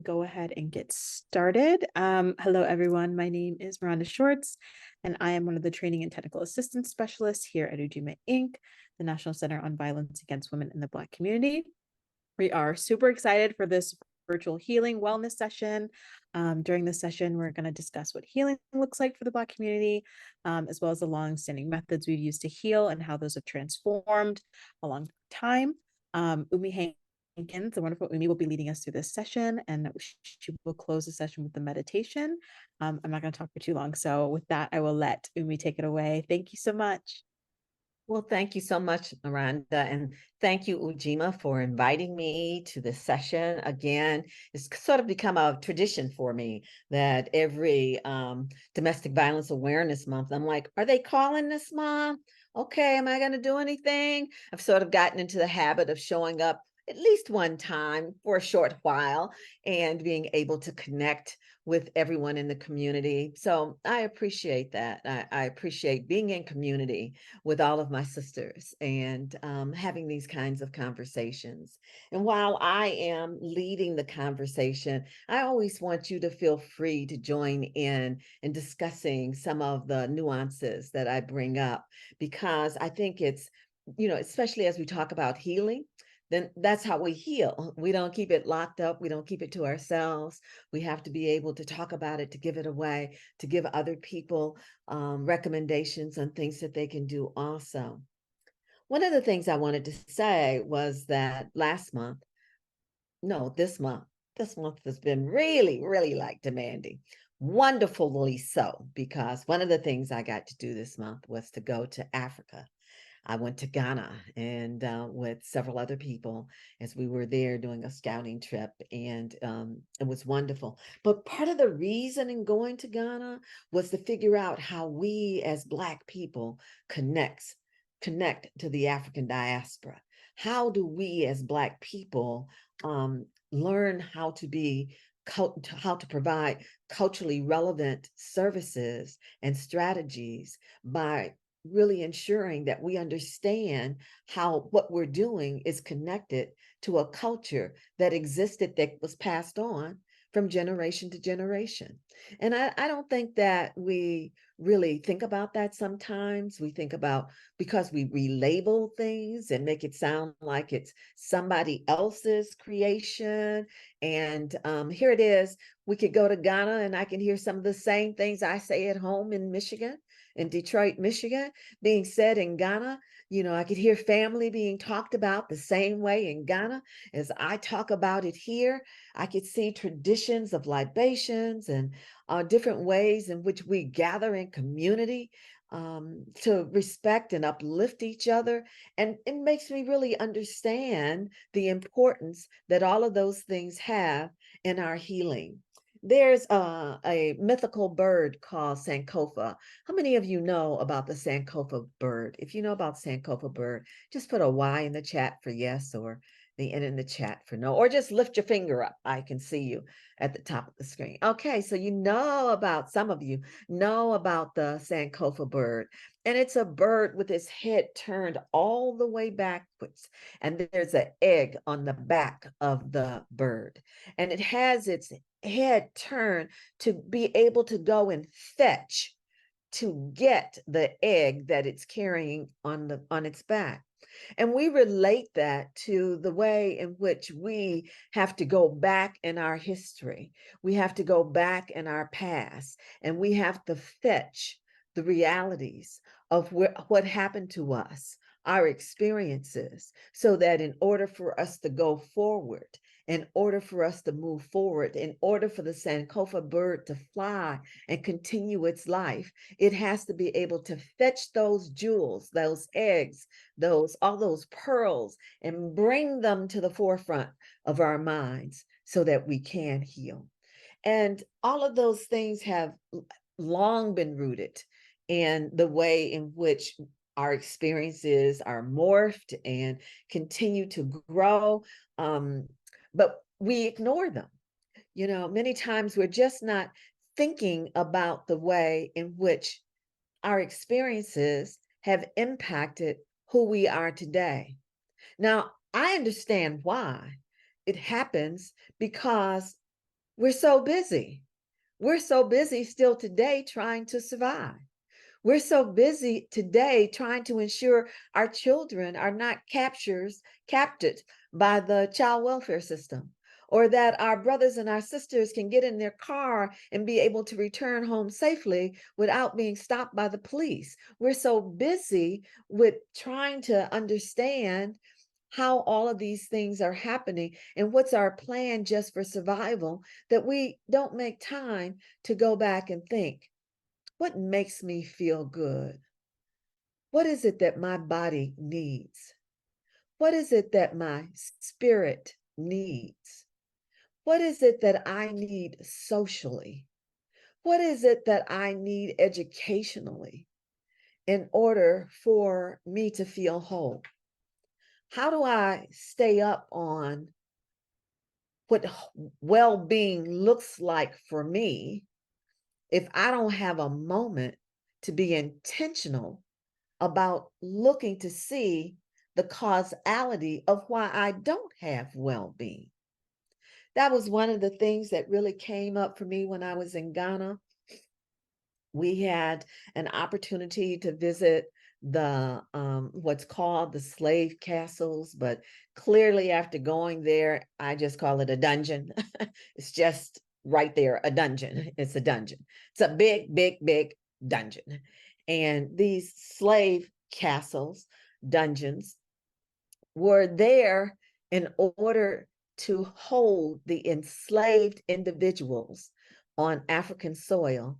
go ahead and get started. Hello, everyone. My name is Miranda Shorts, and I am one of the training and technical assistance specialists here at Ujima Inc., the National Center on Violence Against Women in the Black community. We are super excited for this virtual healing wellness session. During this session, we're going to discuss what healing looks like for the Black community, as well as the long-standing methods we've used to heal and how those have transformed along time. Umi Hankins, the wonderful Umi, will be leading us through this session, and she will close the session with the meditation. I'm not going to talk for too long, so with that, I will let Umi take it away. Thank you so much. Well, thank you so much, Miranda, and thank you, Ujima, for inviting me to this session. Again, it's sort of become a tradition for me that every Domestic Violence Awareness Month, I'm like, are they calling this month? Okay, am I going to do anything? I've sort of gotten into the habit of showing up at least one time for a short while and being able to connect with everyone in the community. So I appreciate that. I appreciate being in community with all of my sisters and having these kinds of conversations. And while I am leading the conversation, I always want you to feel free to join in discussing some of the nuances that I bring up, because I think it's, especially as we talk about healing, then that's how we heal. We don't keep it locked up. We don't keep it to ourselves. We have to be able to talk about it, to give it away, to give other people recommendations on things that they can do also. One of the things I wanted to say was that this month has been really, really like demanding. Wonderfully so, because one of the things I got to do this month was to go to Africa. I went to Ghana and with several other people as we were there doing a scouting trip, and it was wonderful. But part of the reason in going to Ghana was to figure out how we as Black people connect to the African diaspora. How do we as Black people learn how to be how to provide culturally relevant services and strategies by really ensuring that we understand how what we're doing is connected to a culture that existed, that was passed on from generation to generation. And I don't think that we really think about that sometimes. We think about, because we relabel things and make it sound like it's somebody else's creation. And here it is. We could go to Ghana and I can hear some of the same things I say at home in Michigan, in Detroit, Michigan, being said in Ghana. I could hear family being talked about the same way in Ghana as I talk about it here. I could see traditions of libations and different ways in which we gather in community to respect and uplift each other. And it makes me really understand the importance that all of those things have in our healing. There's a mythical bird called Sankofa. How many of you know about the Sankofa bird? If you know about Sankofa bird, just put a Y in the chat for yes, or the N in the chat for no, or just lift your finger up. I can see you at the top of the screen. Okay, so some of you know about the Sankofa bird. And it's a bird with its head turned all the way backwards. And there's an egg on the back of the bird. And it has its head turned to be able to go and fetch, to get the egg that it's carrying on its back. And we relate that to the way in which we have to go back in our history. We have to go back in our past, and we have to fetch the realities of what happened to us, our experiences, so that in order for us to go forward, in order for us to move forward, in order for the Sankofa bird to fly and continue its life, it has to be able to fetch those jewels, those eggs, all those pearls, and bring them to the forefront of our minds so that we can heal. And all of those things have long been rooted in the way in which our experiences are morphed and continue to grow. But we ignore them. Many times we're just not thinking about the way in which our experiences have impacted who we are today. Now, I understand why it happens, because We're so busy. We're so busy still today trying to survive. We're so busy today trying to ensure our children are not captured by the child welfare system, or that our brothers and our sisters can get in their car and be able to return home safely without being stopped by the police. We're so busy with trying to understand how all of these things are happening and what's our plan just for survival that we don't make time to go back and think, what makes me feel good? What is it that my body needs? What is it that my spirit needs? What is it that I need socially? What is it that I need educationally in order for me to feel whole? How do I stay up on what well-being looks like for me if I don't have a moment to be intentional about looking to see the causality of why I don't have well-being? That was one of the things that really came up for me when I was in Ghana. We had an opportunity to visit the what's called the slave castles, but clearly after going there, I just call it a dungeon. It's just right there, a dungeon. It's a dungeon. It's a big, big, big dungeon. And these slave castles, dungeons, were there in order to hold the enslaved individuals on African soil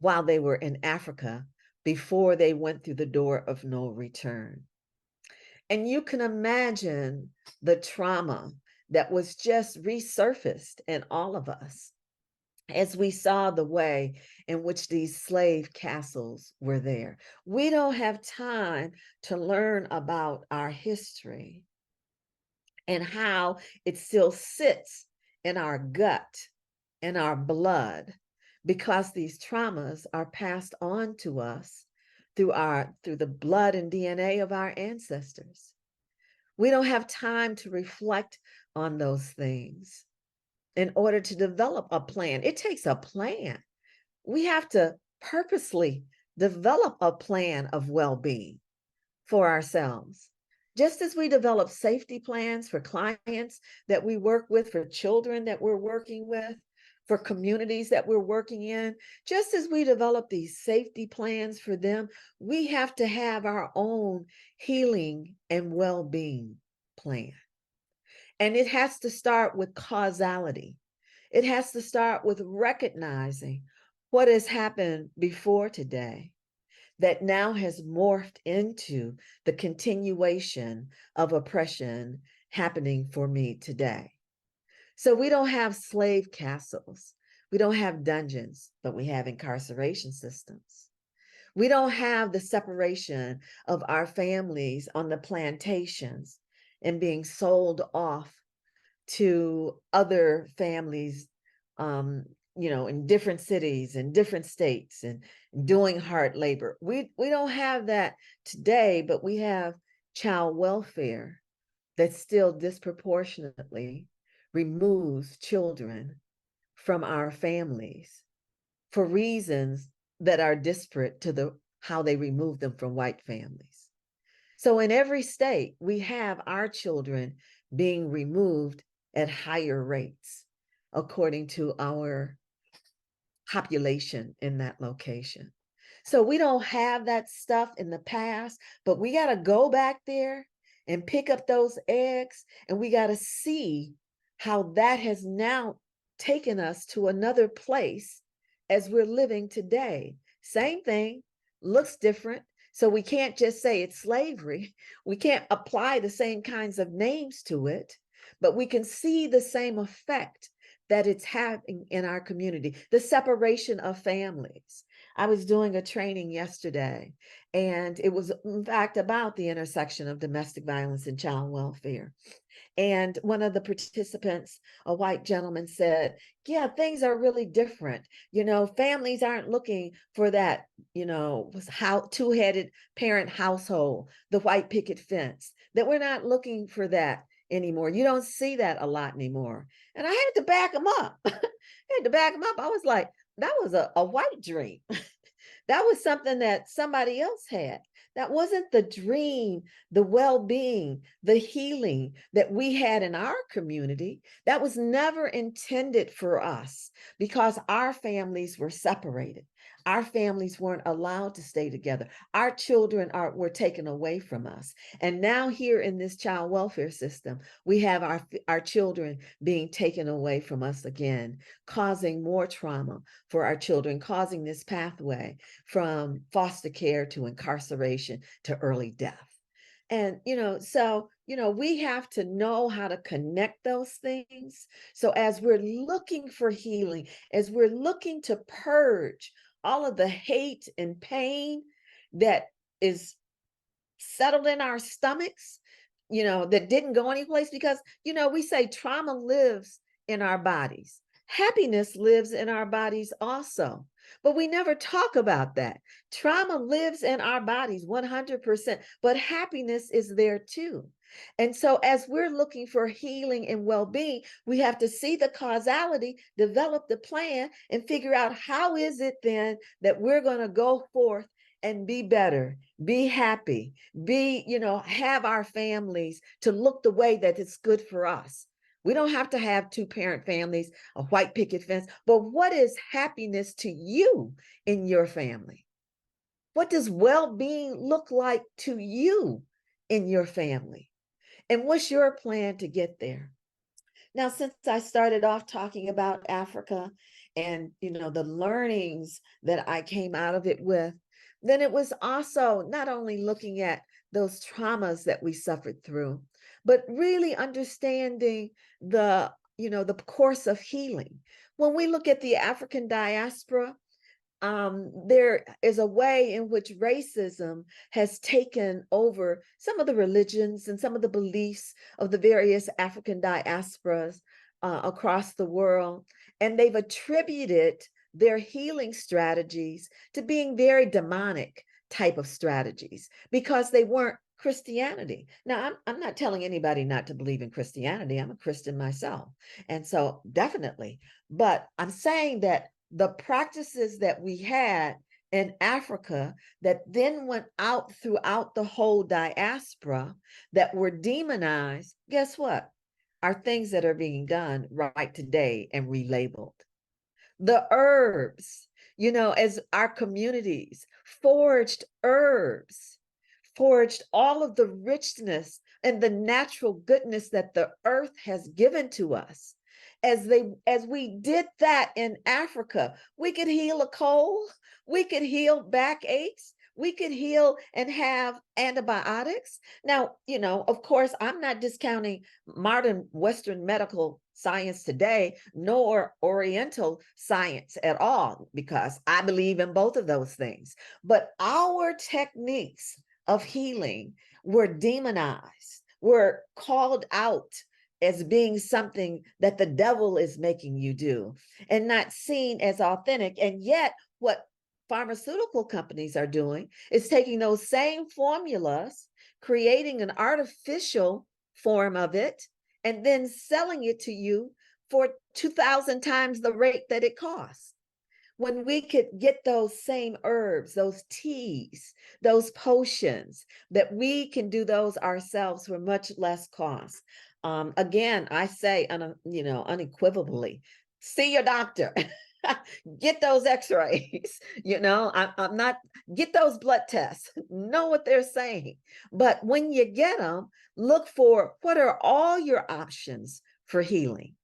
while they were in Africa before they went through the door of no return. And you can imagine the trauma that was just resurfaced in all of us as we saw the way in which these slave castles were there. We don't have time to learn about our history and how it still sits in our gut, in our blood, because these traumas are passed on to us through the blood and DNA of our ancestors. We don't have time to reflect on those things in order to develop a plan. It takes a plan. We have to purposely develop a plan of well-being for ourselves. Just as we develop safety plans for clients that we work with, for children that we're working with, for communities that we're working in, just as we develop these safety plans for them, we have to have our own healing and well-being plan. And it has to start with causality. It has to start with recognizing what has happened before today that now has morphed into the continuation of oppression happening for me today. So we don't have slave castles. We don't have dungeons, but we have incarceration systems. We don't have the separation of our families on the plantations and being sold off to other families, in different cities and different states and doing hard labor. We don't have that today, but we have child welfare that still disproportionately removes children from our families for reasons that are disparate to how they remove them from white families. So in every state, we have our children being removed at higher rates according to our population in that location. So we don't have that stuff in the past, but we got to go back there and pick up those eggs, and we got to see how that has now taken us to another place as we're living today. Same thing, looks different. So we can't just say it's slavery. We can't apply the same kinds of names to it, but we can see the same effect that it's having in our community, the separation of families. I was doing a training yesterday, and it was, in fact, about the intersection of domestic violence and child welfare. And one of the participants, a white gentleman, said, yeah, things are really different. Families aren't looking for that, how two-headed parent household, the white picket fence, that we're not looking for that anymore. You don't see that a lot anymore. And I had to back them up. I had to back them up. I was like, that was a white dream. That was something that somebody else had. That wasn't the dream, the well-being, the healing that we had in our community. That was never intended for us because our families were separated. Our families weren't allowed to stay together. Our children were taken away from us. And now here in this child welfare system, we have our children being taken away from us again, causing more trauma for our children, causing this pathway from foster care to incarceration to early death. And, we have to know how to connect those things. So as we're looking for healing, as we're looking to purge all of the hate and pain that is settled in our stomachs, that didn't go anyplace because, we say trauma lives in our bodies. Happiness lives in our bodies also, but we never talk about that. Trauma lives in our bodies 100%, but happiness is there too. And so as we're looking for healing and well-being, we have to see the causality, develop the plan, and figure out how is it then that we're going to go forth and be better, be happy, have our families to look the way that it's good for us. We don't have to have two-parent families, a white picket fence, but what is happiness to you in your family? What does well-being look like to you in your family? And what's your plan to get there? Now, since I started off talking about Africa and, the learnings that I came out of it with, then it was also not only looking at those traumas that we suffered through, but really understanding the course of healing. When we look at the African diaspora, there is a way in which racism has taken over some of the religions and some of the beliefs of the various African diasporas across the world. And they've attributed their healing strategies to being very demonic type of strategies because they weren't Christianity. Now, I'm not telling anybody not to believe in Christianity. I'm a Christian myself. And so definitely, but I'm saying that the practices that we had in Africa that then went out throughout the whole diaspora that were demonized, guess what? Are things that are being done right today and relabeled. The herbs, as our communities foraged herbs, foraged all of the richness and the natural goodness that the earth has given to us. As we did that in Africa, we could heal a cold, we could heal backaches, we could heal and have antibiotics. Now, of course, I'm not discounting modern Western medical science today, nor Oriental science at all, because I believe in both of those things. But our techniques of healing were demonized, were called out as being something that the devil is making you do and not seen as authentic. And yet what pharmaceutical companies are doing is taking those same formulas, creating an artificial form of it, and then selling it to you for 2,000 times the rate that it costs. When we could get those same herbs, those teas, those potions, that we can do those ourselves for much less cost. Again, I say, unequivocally, see your doctor. Get those x-rays. I'm not, get those blood tests, know what they're saying. But when you get them, look for what are all your options for healing.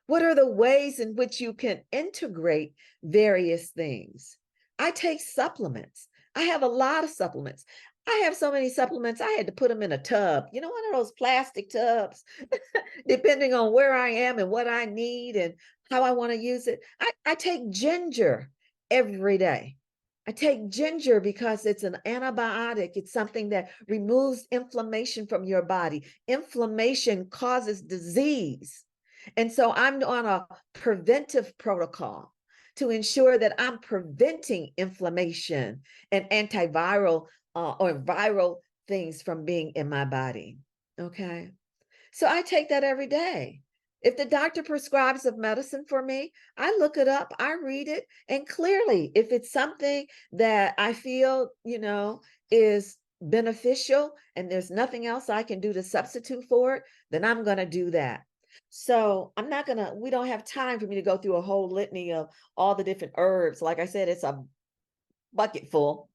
What are the ways in which you can integrate various things? I take supplements. I have a lot of supplements. I have so many supplements, I had to put them in a tub, one of those plastic tubs, depending on where I am and what I need and how I want to use it. I take ginger every day. I take ginger because it's an antibiotic. It's something that removes inflammation from your body. Inflammation causes disease. And so I'm on a preventive protocol to ensure that I'm preventing inflammation and antiviral or viral things from being in my body. Okay. So I take that every day. If the doctor prescribes a medicine for me, I look it up, I read it, and clearly, if it's something that I feel, is beneficial and there's nothing else I can do to substitute for it, then I'm going to do that. So I'm not going to, we don't have time for me to go through a whole litany of all the different herbs. Like I said, it's a bucket full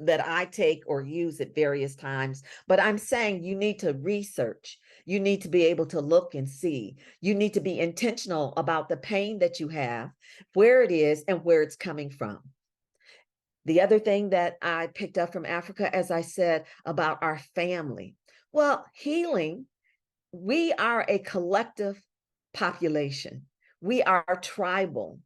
that I take or use at various times. But I'm saying you need to research. You need to be able to look and see. You need to be intentional about the pain that you have, where it is, and where it's coming from. The other thing that I picked up from Africa, as I said, about our family. Well, healing, we are a collective population. We are tribal.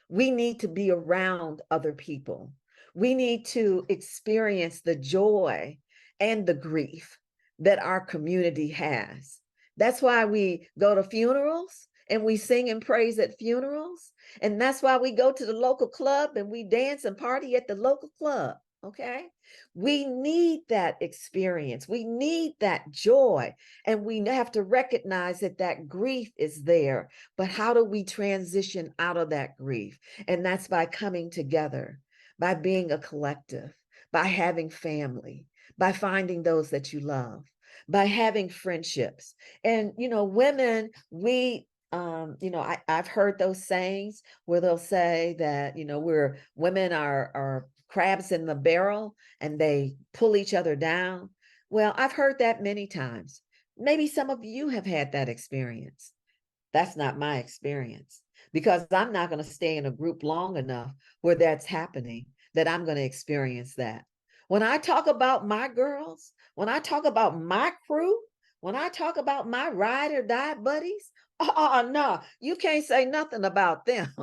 We need to be around other people. We need to experience the joy and the grief that our community has. That's why we go to funerals and we sing and praise at funerals. And that's why we go to the local club and we dance and party at the local club. Okay. We need that experience. We need that joy. And we have to recognize that that grief is there. But how do we transition out of that grief? And that's by coming together, by being a collective, by having family, by finding those that you love, by having friendships. And, women, I've heard those sayings where they'll say that, we're women are crabs in the barrel and they pull each other down. Well, I've heard that many times. Maybe some of you have had that experience. That's not my experience because I'm not going to stay in a group long enough where that's happening that I'm going to experience that. When I talk about my girls, when I talk about my crew, when I talk about my ride or die buddies, oh, no, you can't say nothing about them.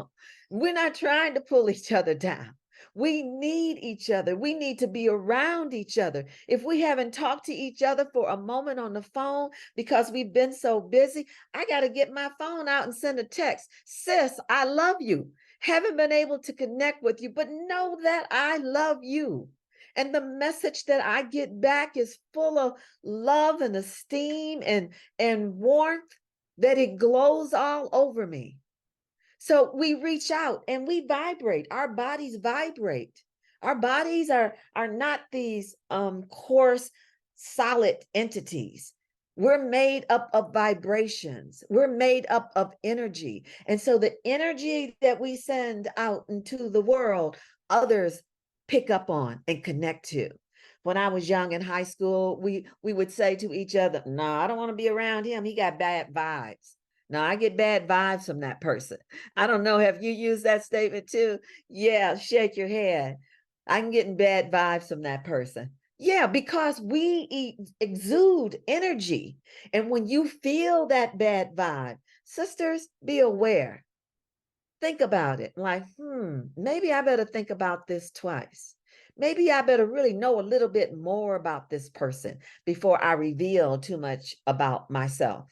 We're not trying to pull each other down. We need each other. We need to be around each other. If we haven't talked to each other for a moment on the phone because we've been so busy, I got to get my phone out and send a text. Sis, I love you. Haven't been able to connect with you, but know that I love you. And the message that I get back is full of love and esteem and warmth that it glows all over me. So we reach out and we vibrate. Our bodies vibrate. Our bodies are not these coarse, solid entities. We're made up of vibrations. We're made up of energy. And so the energy that we send out into the world, others pick up on and connect to. When I was young in high school, we would say to each other, no, I don't want to be around him. He got bad vibes. No, I get bad vibes from that person. I don't know. Have you used that statement too? Yeah, shake your head. I'm getting bad vibes from that person. Yeah, because we exude energy. And when you feel that bad vibe, sisters, be aware. Think about it like, maybe I better think about this twice. Maybe I better really know a little bit more about this person before I reveal too much about myself.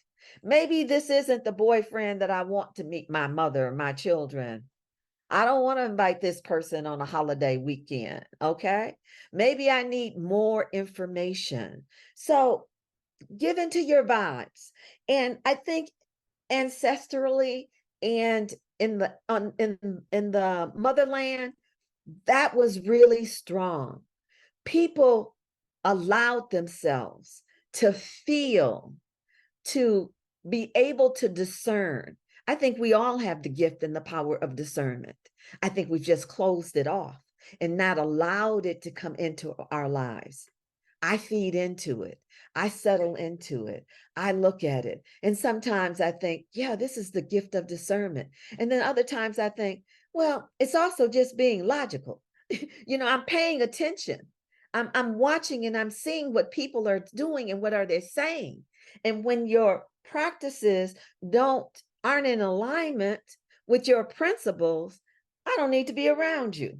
Maybe this isn't the boyfriend that I want to meet my mother or my children. I don't want to invite this person on a holiday weekend. Okay. Maybe I need more information. So give into your vibes. And I think ancestrally and in the motherland, that was really strong. People allowed themselves to feel, to be able to discern. I think we all have the gift and the power of discernment. I think we've just closed it off and not allowed it to come into our lives. I feed into it. I settle into it. I look at it. And sometimes I think, yeah, this is the gift of discernment. And then other times I think, well, it's also just being logical. I'm paying attention. I'm watching and I'm seeing what people are doing and what are they saying. And when your practices aren't in alignment with your principles, I don't need to be around you.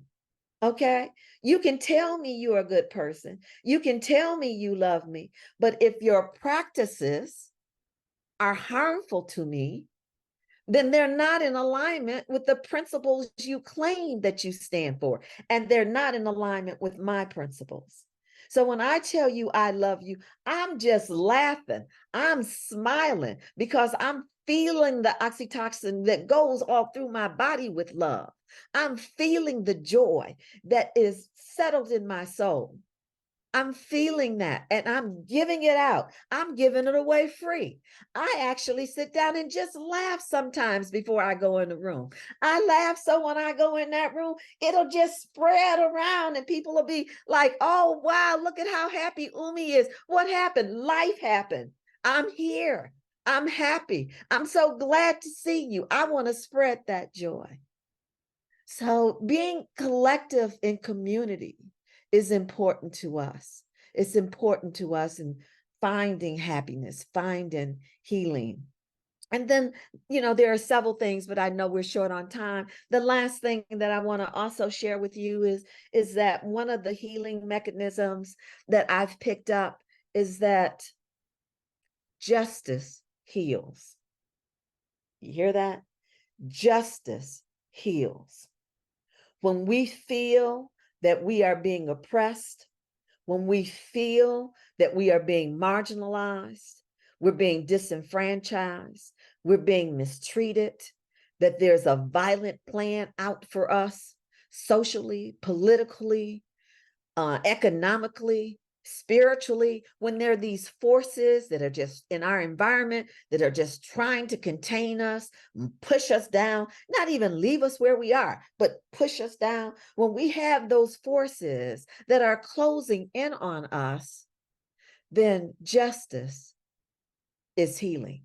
Okay. You can tell me you're a good person. You can tell me you love me. But if your practices are harmful to me, then they're not in alignment with the principles you claim that you stand for. And they're not in alignment with my principles. So when I tell you I love you, I'm just laughing. I'm smiling because I'm feeling the oxytocin that goes all through my body with love. I'm feeling the joy that is settled in my soul. I'm feeling that and I'm giving it out. I'm giving it away free. I actually sit down and just laugh sometimes before I go in the room. I laugh so when I go in that room, it'll just spread around and people will be like, oh, wow, look at how happy Umi is. What happened? Life happened. I'm here. I'm happy. I'm so glad to see you. I want to spread that joy. So being collective in community is important to us. It's important to us in finding happiness, finding healing. And then, there are several things, but I know we're short on time. The last thing that I want to also share with you is that one of the healing mechanisms that I've picked up is that justice heals. You hear that? Justice heals. When we feel that we are being oppressed, when we feel that we are being marginalized, we're being disenfranchised, we're being mistreated, that there's a violent plan out for us socially, politically, economically, spiritually, when there are these forces that are just in our environment that are just trying to contain us, push us down, not even leave us where we are, but push us down. When we have those forces that are closing in on us, then justice is healing.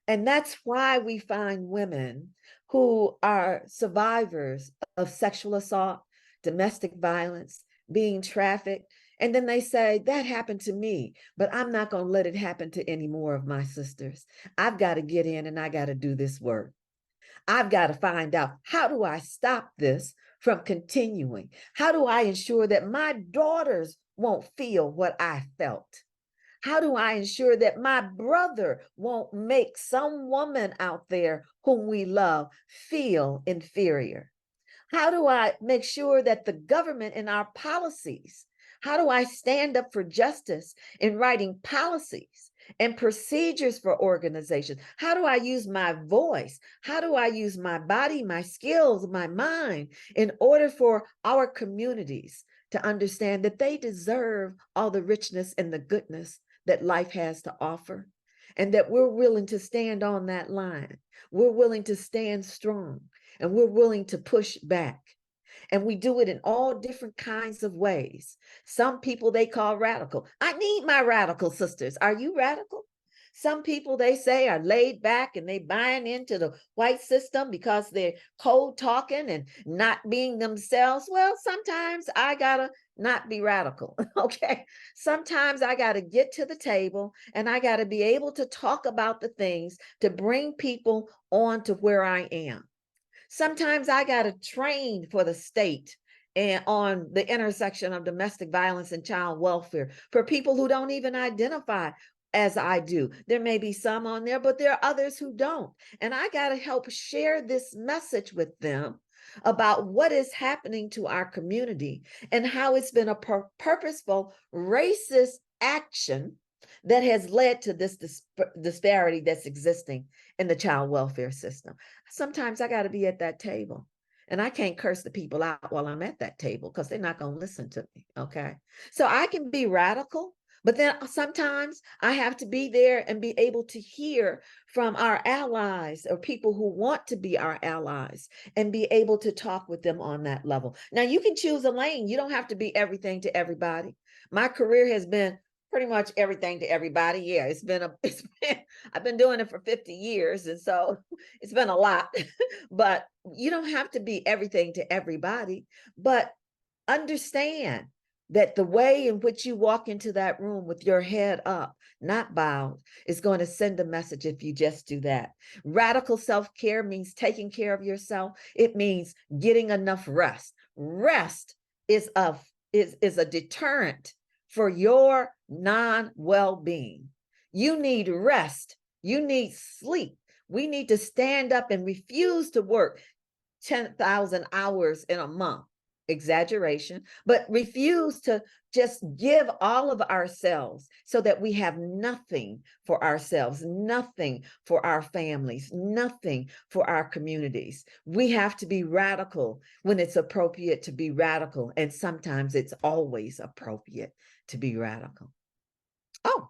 And that's why we find women who are survivors of sexual assault, domestic violence, being trafficked. And then they say, that happened to me, but I'm not going to let it happen to any more of my sisters. I've got to get in and I got to do this work. I've got to find out, how do I stop this from continuing? How do I ensure that my daughters won't feel what I felt? How do I ensure that my brother won't make some woman out there whom we love feel inferior? How do I make sure that the government and our policies, how do I stand up for justice in writing policies and procedures for organizations? How do I use my voice? How do I use my body, my skills, my mind in order for our communities to understand that they deserve all the richness and the goodness that life has to offer, and that we're willing to stand on that line. We're willing to stand strong, and we're willing to push back. And we do it in all different kinds of ways. Some people they call radical. I need my radical sisters. Are you radical? Some people they say are laid back and they buying into the white system because they're cold talking and not being themselves. Well, sometimes I gotta not be radical. Okay. Sometimes I got to get to the table and I got to be able to talk about the things to bring people on to where I am. Sometimes I got to train for the state and on the intersection of domestic violence and child welfare for people who don't even identify as I do. There may be some on there, but there are others who don't. And I got to help share this message with them about what is happening to our community and how it's been a purposeful racist action that has led to this disparity that's existing in the child welfare system. Sometimes I got to be at that table. And I can't curse the people out while I'm at that table because they're not going to listen to me. Okay. So I can be radical, but then sometimes I have to be there and be able to hear from our allies or people who want to be our allies and be able to talk with them on that level. Now, you can choose a lane. You don't have to be everything to everybody. My career has been pretty much everything to everybody. Yeah, I've been doing it for 50 years. And so it's been a lot, but you don't have to be everything to everybody, but understand that the way in which you walk into that room with your head up, not bowed, is going to send a message if you just do that. Radical self-care means taking care of yourself. It means getting enough rest. Rest is a deterrent for your non-well-being. You need rest. You need sleep. We need to stand up and refuse to work 10,000 hours in a month. exaggeration, but refuse to just give all of ourselves so that we have nothing for ourselves, nothing for our families, nothing for our communities. We have to be radical when it's appropriate to be radical, and sometimes it's always appropriate to be radical. Oh,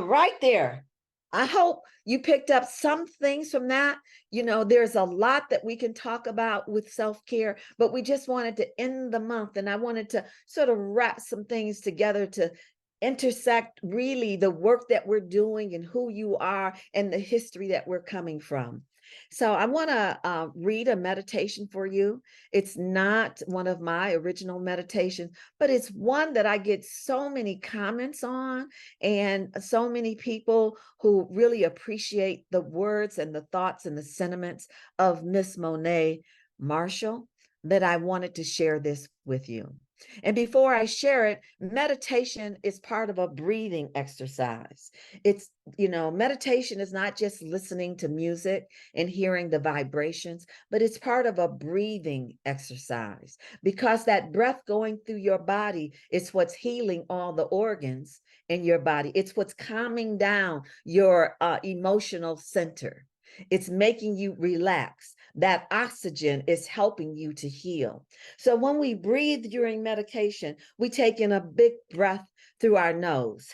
right there. I hope you picked up some things from that. You know, there's a lot that we can talk about with self-care, but we just wanted to end the month, and I wanted to sort of wrap some things together to intersect really the work that we're doing and who you are and the history that we're coming from. So I want to read a meditation for you. It's not one of my original meditations, but it's one that I get so many comments on, and so many people who really appreciate the words and the thoughts and the sentiments of Miss Monet Marshall, that I wanted to share this with you. And before I share it, meditation is part of a breathing exercise. It's, meditation is not just listening to music and hearing the vibrations, but it's part of a breathing exercise, because that breath going through your body is what's healing all the organs in your body. It's what's calming down your emotional center. It's making you relax. That oxygen is helping you to heal. So when we breathe during medication, we take in a big breath through our nose.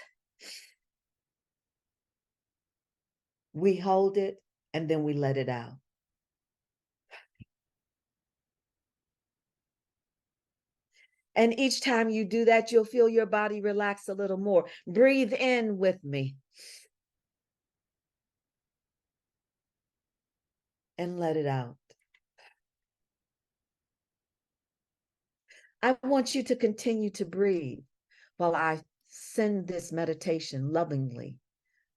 We hold it, and then we let it out. And each time you do that, you'll feel your body relax a little more. Breathe in with me. And let it out. I want you to continue to breathe while I send this meditation lovingly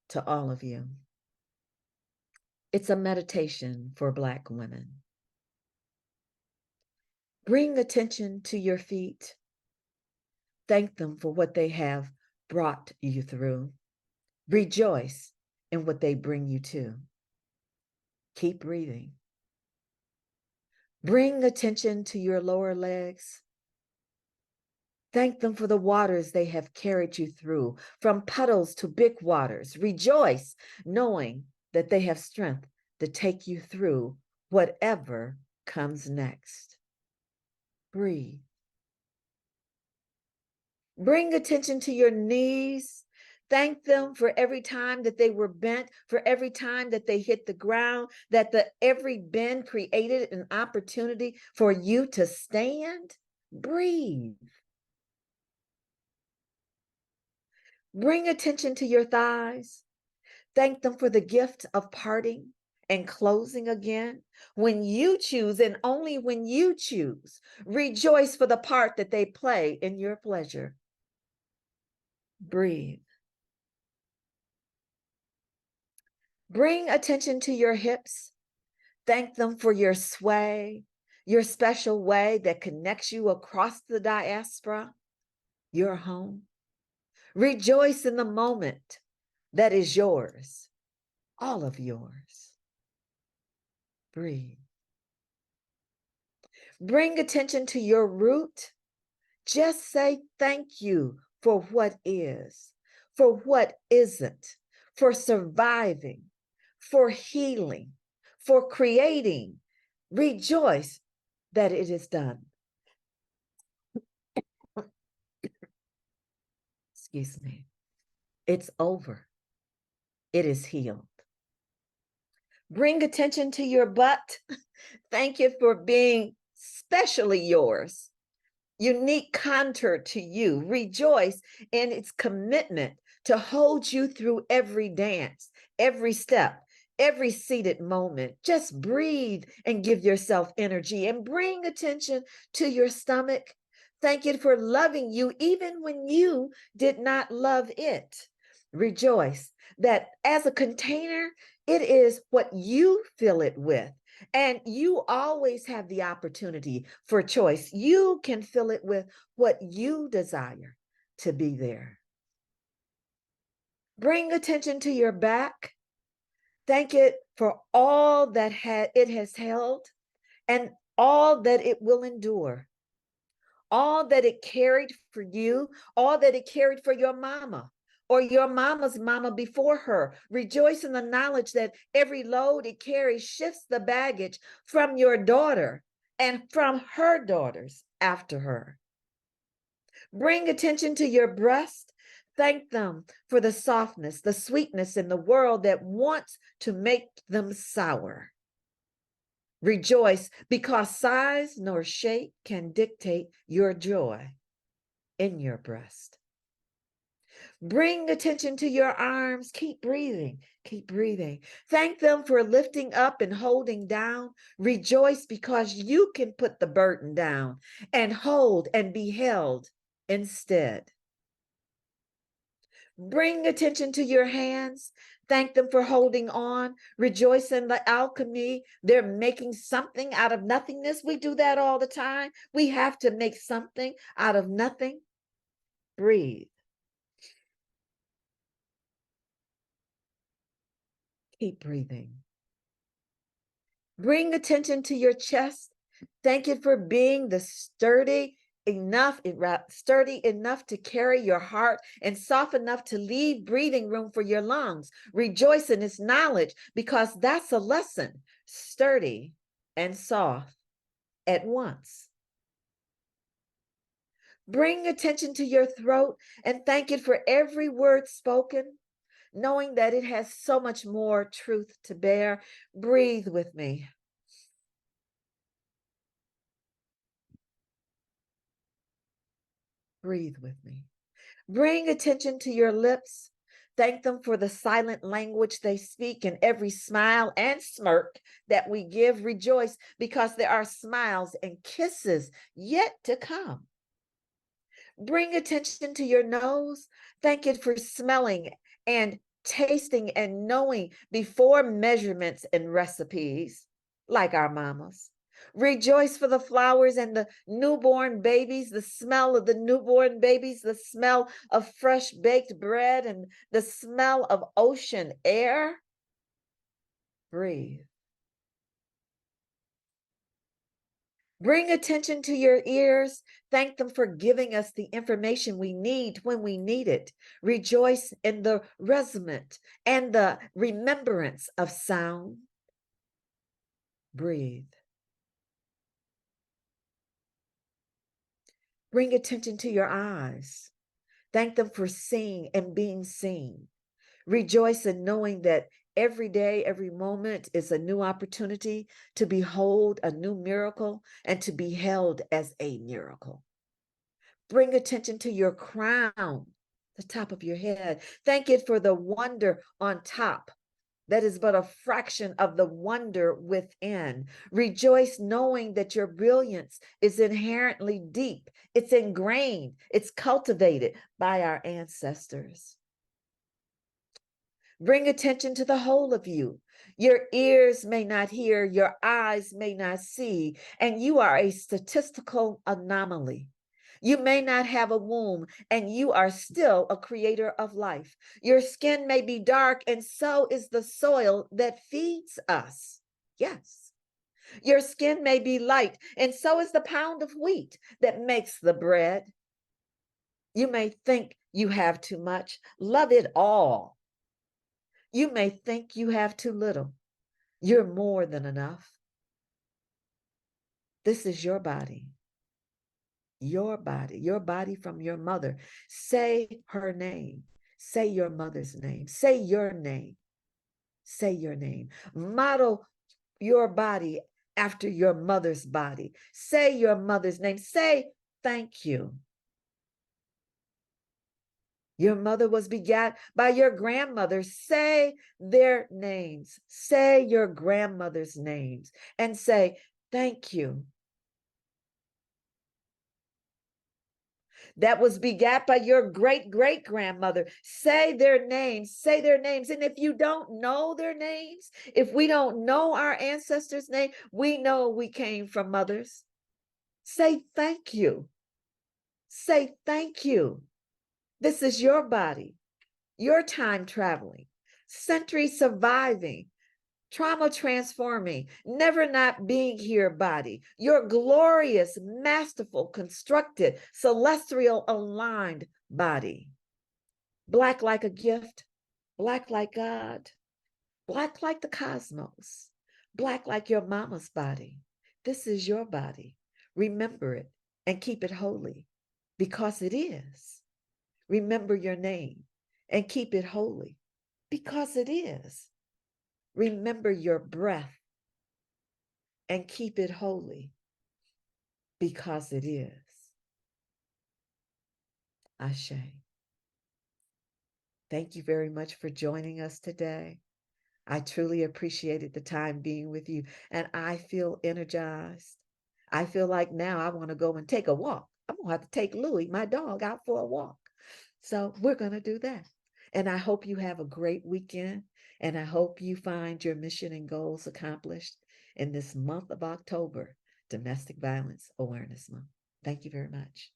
to all of you. It's a meditation for Black women. Bring attention to your feet. Thank them for what they have brought you through. Rejoice in what they bring you to. Keep breathing. Bring attention to your lower legs. Thank them for the waters they have carried you through, from puddles to big waters. Rejoice knowing that they have strength to take you through whatever comes next. Breathe. Bring attention to your knees. Thank them for every time that they were bent, for every time that they hit the ground, that every bend created an opportunity for you to stand. Breathe. Bring attention to your thighs. Thank them for the gift of parting and closing again. When you choose, and only when you choose, rejoice for the part that they play in your pleasure. Breathe. Bring attention to your hips. Thank them for your sway, your special way that connects you across the diaspora, your home. Rejoice in the moment that is yours, all of yours. Breathe. Bring attention to your root. Just say thank you for what is, for what isn't, for surviving, for healing, for creating. Rejoice that it is done. Excuse me. It's over. It is healed. Bring attention to your butt. Thank you for being specially yours, unique contour to you. Rejoice in its commitment to hold you through every dance, every step, every seated moment. Just breathe and give yourself energy, and bring attention to your stomach. Thank it for loving you even when you did not love it. Rejoice that as a container, it is what you fill it with. And you always have the opportunity for choice. You can fill it with what you desire to be there. Bring attention to your back. Thank it for all that it has held and all that it will endure. all that it carried for you, all that it carried for your mama or your mama's mama before her. Rejoice in the knowledge that every load it carries shifts the baggage from your daughter and from her daughters after her. Bring attention to your breast. Thank them for the softness, the sweetness in the world that wants to make them sour. Rejoice because size nor shape can dictate your joy in your breast. Bring attention to your arms. Keep breathing. Keep breathing. Thank them for lifting up and holding down. Rejoice because you can put the burden down and hold and be held instead. Bring attention to your hands. Thank them for holding on. Rejoice in the alchemy. They're making something out of nothingness. We do that all the time. We have to make something out of nothing. Breathe. Keep breathing. Bring attention to your chest. Thank it for being the sturdy enough to carry your heart and soft enough to leave breathing room for your lungs. Rejoice in its knowledge because that's a lesson, sturdy and soft at once. Bring attention to your throat and thank it for every word spoken, knowing that it has so much more truth to bear. Breathe with me. Breathe with me. Bring attention to your lips. Thank them for the silent language they speak and every smile and smirk that we give. Rejoice because there are smiles and kisses yet to come. Bring attention to your nose. Thank it for smelling and tasting and knowing before measurements and recipes, like our mamas. Rejoice for the flowers and the newborn babies, the smell of the newborn babies, the smell of fresh baked bread, and the smell of ocean air. Breathe. Bring attention to your ears. Thank them for giving us the information we need when we need it. Rejoice in the resonance and the remembrance of sound. Breathe. Bring attention to your eyes. Thank them for seeing and being seen. Rejoice in knowing that every day, every moment is a new opportunity to behold a new miracle and to be held as a miracle. Bring attention to your crown, the top of your head. Thank it for the wonder on top. That is but a fraction of the wonder within. Rejoice knowing that your brilliance is inherently deep. It's ingrained. It's cultivated by our ancestors. Bring attention to the whole of you. Your ears may not hear, your eyes may not see, and you are a statistical anomaly. You may not have a womb, and you are still a creator of life. Your skin may be dark, and so is the soil that feeds us. Yes. Your skin may be light, and so is the pound of wheat that makes the bread. You may think you have too much. Love it all. You may think you have too little. You're more than enough. This is your body. Your body from your mother. Say her name. Say your mother's name. Say your name. Say your name. Model your body after your mother's body. Say your mother's name. Say thank you. Your mother was begat by your grandmother. Say their names. Say your grandmother's names and say thank you. That was begat by your great-great-grandmother. Say their names, say their names. And if you don't know their names, if we don't know our ancestors' name, we know we came from mothers. Say thank you. Say thank you. This is your body, your time traveling, century surviving, trauma transforming, never not being here body, your glorious, masterful, constructed, celestial aligned body. Black like a gift, black like God, black like the cosmos, black like your mama's body. This is your body. Remember it and keep it holy because it is. Remember your name and keep it holy because it is. Remember your breath and keep it holy because it is. Ashe. Thank you very much for joining us today. I truly appreciated the time being with you, and I feel energized. I feel like now I want to go and take a walk. I'm going to have to take Louie, my dog, out for a walk. So we're going to do that. And I hope you have a great weekend, and I hope you find your mission and goals accomplished in this month of October, Domestic Violence Awareness Month. Thank you very much.